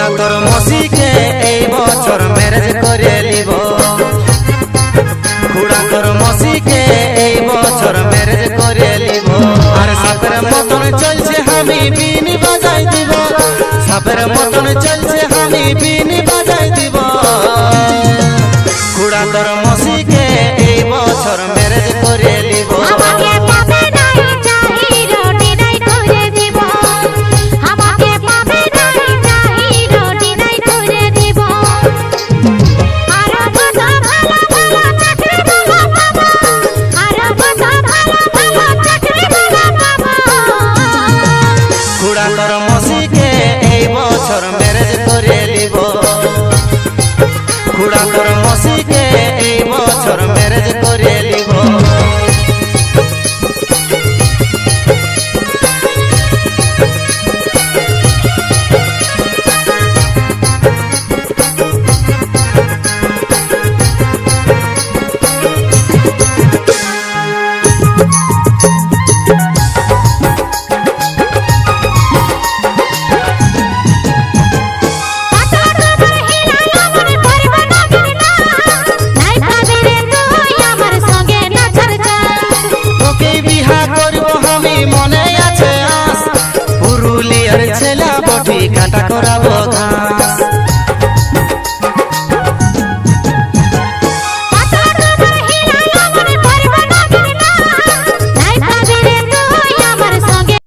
খুড়া তোর মসিকে এই বছর ম্যারেজ করে নিব, খুড়া তোর মসিকে এই বছর ম্যারেজ করে নিব। আর সাপের মতন চলছে আমি বিন বাজাই দিব, সাপের মতন চলছে আমি বিন বাজাই দিব। খুড়া তোর মসিকে এই বছর ম্যারেজ করে নিব। খুড়া তোর মসিকে এই বছর ম্যারেজ করে নিব, খুড়া তোর মসিকে এই বছর ম্যারেজ করে নিব। মনে আছে আস পুরুলিয়ার ছেলা বটি কাটা করাবো